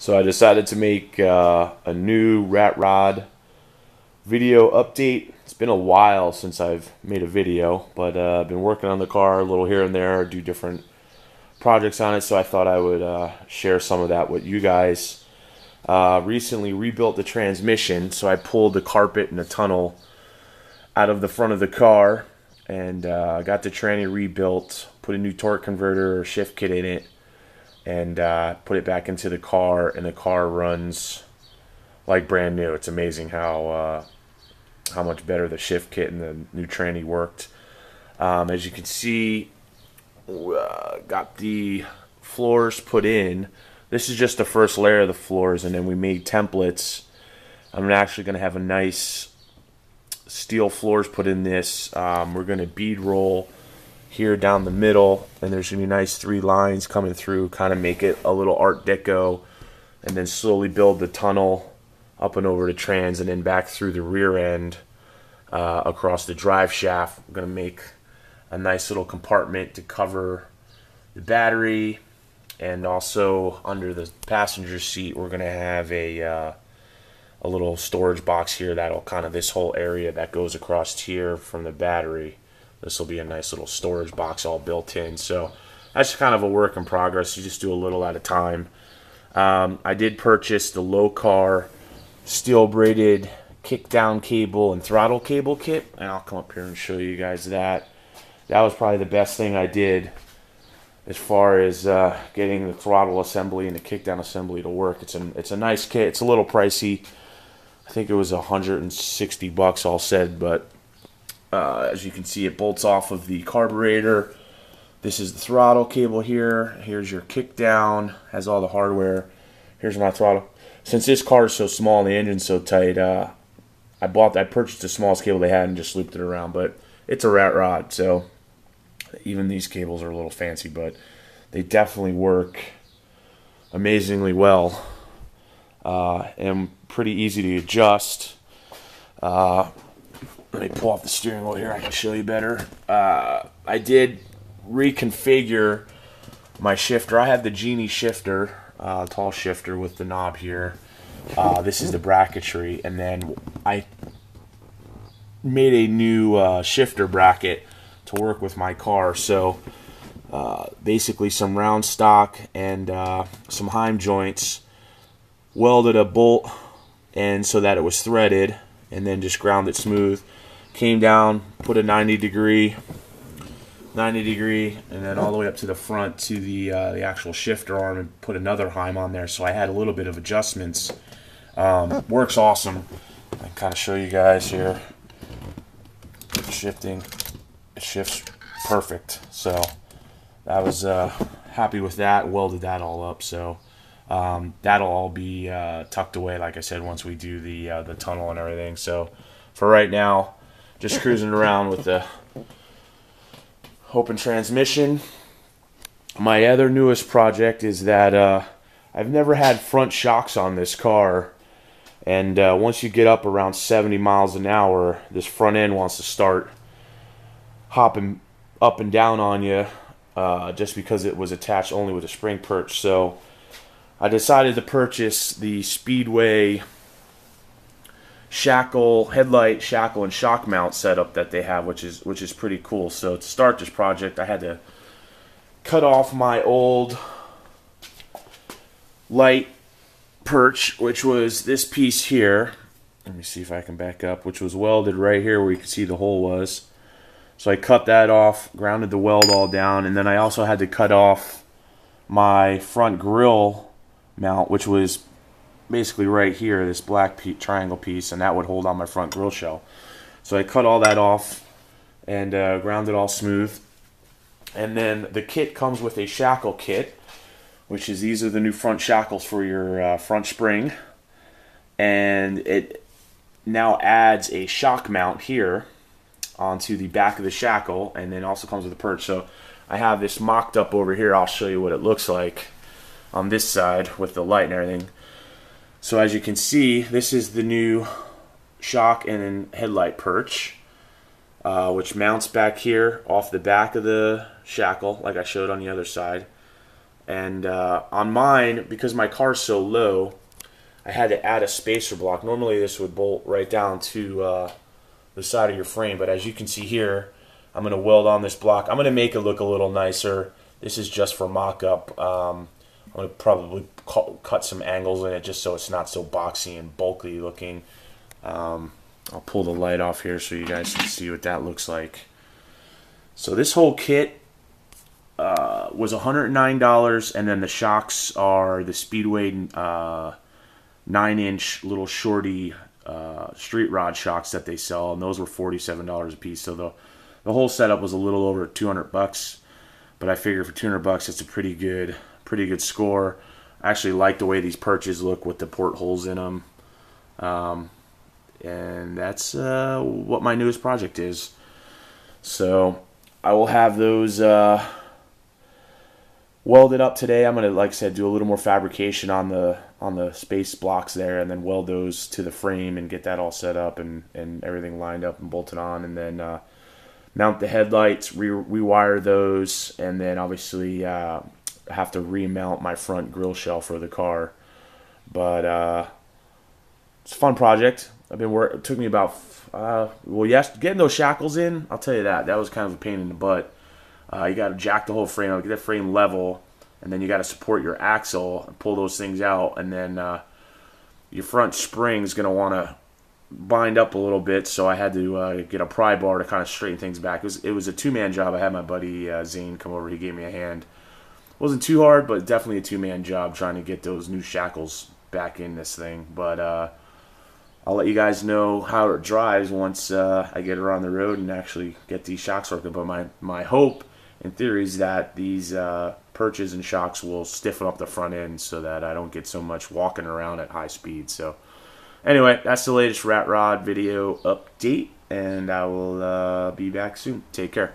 So I decided to make a new rat rod video update. It's been a while since I've made a video, but I've been working on the car a little here and there, do different projects on it, so I thought I would share some of that with you guys. Recently rebuilt the transmission, so I pulled the carpet and the tunnel out of the front of the car, and got the tranny rebuilt, put a new torque converter shift kit in it, and put it back into the car, and the car runs like brand new. It's amazing how much better the shift kit and the new tranny worked. As you can see, got the floors put in. This is just the first layer of the floors, and then we made templates. I'm actually going to have a nice steel floors put in this. We're going to bead roll here down the middle, and there's going to be nice 3 lines coming through, kind of make it a little Art Deco, and then slowly build the tunnel up and over the trans, and then back through the rear end across the drive shaft. We're going to make a nice little compartment to cover the battery, and also under the passenger seat we're going to have a little storage box here that'll kind of, this whole area that goes across here from the battery, this will be a nice little storage box all built in. So that's kind of a work in progress. You just do a little at a time. I did purchase the low car steel braided kick down cable and throttle cable kit, and I'll come up here and show you guys that. That was probably the best thing I did as far as getting the throttle assembly and the kick down assembly to work. It's a nice kit. It's a little pricey. I think it was $160 all said, but as you can see, it bolts off of the carburetor. This is the throttle cable here. Here's your kick down. Has all the hardware. Here's my throttle. Since this car is so small and the engine's so tight, I purchased the smallest cable they had and just looped it around. But it's a rat rod, so even these cables are a little fancy, but they definitely work amazingly well, and pretty easy to adjust. Let me pull off the steering wheel here, I can show you better. I did reconfigure my shifter. I have the Genie shifter, tall shifter with the knob here. This is the bracketry, and then I made a new shifter bracket to work with my car. So basically some round stock and some heim joints, welded a bolt and so that it was threaded, and then just ground it smooth. Came down, put a 90 degree, and then all the way up to the front to the actual shifter arm, and put another heim on there. So I had a little bit of adjustments. Works awesome. I can kind of show you guys here. Shifting, it shifts perfect. So I was happy with that. Welded that all up. So that'll all be tucked away, like I said, once we do the tunnel and everything. So for right now, just cruising around with the open transmission. My other newest project is that I've never had front shocks on this car, and once you get up around 70 miles an hour, this front end wants to start hopping up and down on you, just because it was attached only with a spring perch. So I decided to purchase the Speedway headlight shackle and shock mount setup that they have, which is pretty cool. So to start this project, I had to cut off my old light perch, which was this piece here. Let me see if I can back up, which was welded right here where you can see the hole was. So I cut that off, grounded the weld all down, and then I also had to cut off my front grille mount, which was basically right here, this black triangle piece, and that would hold on my front grille shell. So I cut all that off and ground it all smooth. And then the kit comes with a shackle kit, which is, these are the new front shackles for your front spring, and it now adds a shock mount here onto the back of the shackle, and then also comes with a perch. So I have this mocked up over here. I'll show you what it looks like on this side with the light and everything. So as you can see, this is the new shock and headlight perch, which mounts back here off the back of the shackle like I showed on the other side. And on mine, because my car's so low, I had to add a spacer block. Normally this would bolt right down to the side of your frame, but as you can see here, I'm going to weld on this block. I'm going to make it look a little nicer. This is just for mock-up. I'm going to probably cut some angles in it just so it's not so boxy and bulky looking. I'll pull the light off here so you guys can see what that looks like. So this whole kit was $109, and then the shocks are the Speedway 9-inch little shorty street rod shocks that they sell, and those were $47 a piece. So the whole setup was a little over $200, but I figure for $200 it's a pretty good score. I actually like the way these perches look with the portholes in them, and that's what my newest project is. So I will have those welded up today. I'm gonna, like I said, do a little more fabrication on the space blocks there, and then weld those to the frame and get that all set up and everything lined up and bolted on, and then mount the headlights, rewire those, and then obviously have to remount my front grill shell for the car. But it's a fun project. It took me about getting those shackles in, I'll tell you that was kind of a pain in the butt. You got to jack the whole frame up, get that frame level, and then you got to support your axle and pull those things out, and then your front spring's going to want to bind up a little bit, so I had to get a pry bar to kind of straighten things back. It was a two-man job. I had my buddy Zane come over. He gave me a hand. It wasn't too hard, but definitely a two-man job trying to get those new shackles back in this thing. But I'll let you guys know how it drives once I get it on the road and actually get these shocks working. But my hope in theory is that these perches and shocks will stiffen up the front end so that I don't get so much walking around at high speed. So anyway, that's the latest Rat Rod video update, and I will be back soon. Take care.